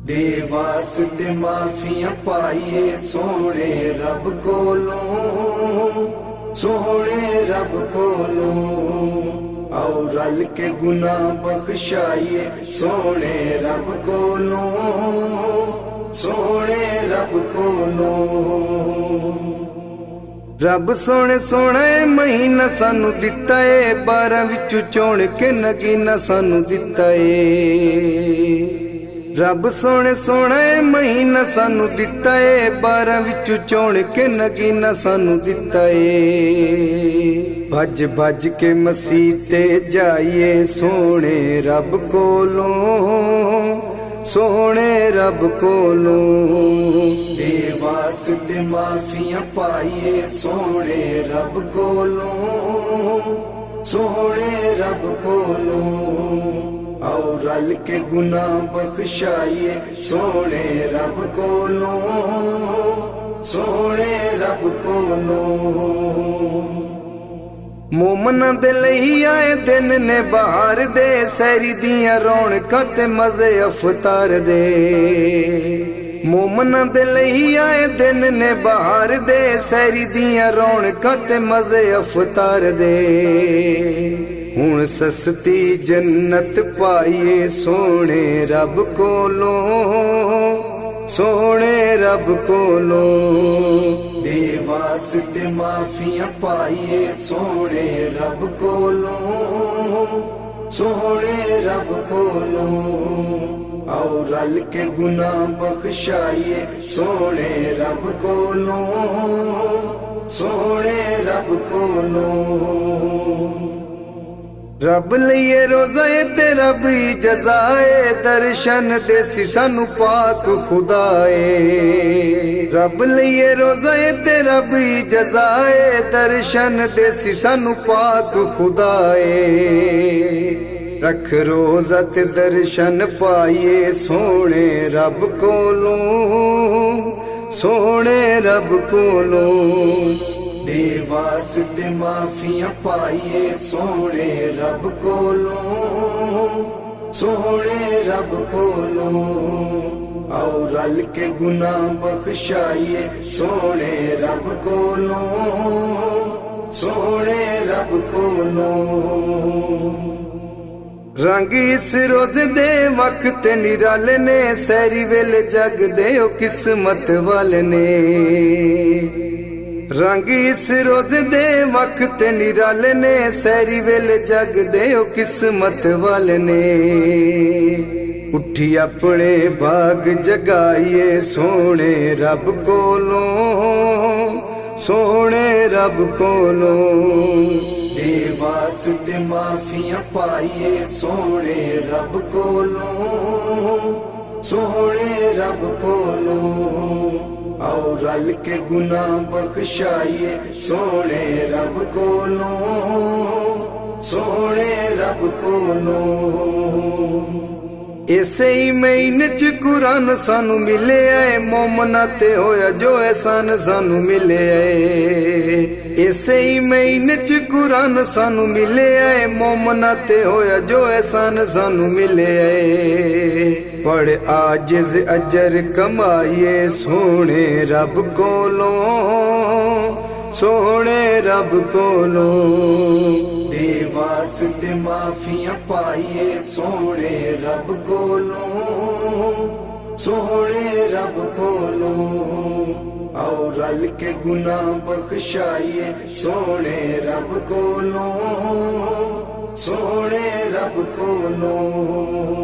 दे वास्ते माफियां पाइए सोने रब कोलों, सोने रब कोलों। आओ रल के गुनाह बख्शाइए सोने रब कोलों, सोने रब कोलों। रब सोने सोने महीना सानू दिता है, 12 विचों चुन के नगीना सानू दिता है। रब सोने सोने महीना सानू दिता है, 12 विचों चुन के नगीना सानू दिता है। भज भज के मसीह ते जाइए सोने रब कोलों, सोने रब कोलों। दे वास्ते माफियां पाइए सोने रब कोलों, सोने रब कोलों। आओ रल के गुनाह बख्शाइए सोने रब कोलों, सोने रब कोलों। मोमना दे लई आए दिन ने बहार दे, सैरी दियां रौनकां ते मजे अफतार दे। मोमना दे लई आए दिन ने बहार दे, सैरी दियां रौनकां ते मजे अफतार दे। हुण सस्ती जन्नत पाइए सोने रब कोलों, सोने रब कोलों। दे वास्ते माफियां पाइए सोने रब कोलों, सोने रब कोलों। आओ रल के गुनाह बख्शाइए सोने रब कोलों, सोने रब कोलों। रब लइए रोज़ाए ते रब ही जज़ाए, दर्शन देसी सानू पाक खुदाए। रब लइए रोज़ाए ते रब ही जज़ाए, दर्शन देसी सानू पाक खुदाए। रख रोज़ा ते दर्शन पाइए सोने रब कोलों, सोने रब कोलों। दे वास्ते माफियां पाइए सोने रब कोलों, सोने रब कोलों। आओ रल के गुनाह बख्शाइए सोने रब कोलों, सोने रब कोलों। रंग इस रोज़े दे वक्त निराले ने, सैरी वेले जग दे ओ किस्मत वाले ने। रंग इस रोज़े दे वक्त निराले ने, सैरी वेले जग दे ओ किस्मत वाले ने। उठी अपने भाग जगाइए सोने रब कोलों, सोने रब कोलों। दे वास्ते माफियां पाइए सोने रब कोलों, सोने रब कोलों। आओ रल के गुनाह बख्शाइए सोने रब कोलों, सोने रब कोलों। इसे ही महीने च कुरान सानू मिले है, मोमना ते होया जो एहसान सानू मिले है। इसे ही महीने च कुरान सानू मिले है, मोमना ते होया जो एहसान सानू मिले है। पढ़ आजिज़ अजर कमाइए सोने रब कोलों, सोने रब कोलों। दे वास्ते माफियां पाइए सोने रब कोलों, सोने रब कोलों। आओ रल के गुनाह बख्शाइए सोने रब कोलों, सोने रब कोलों।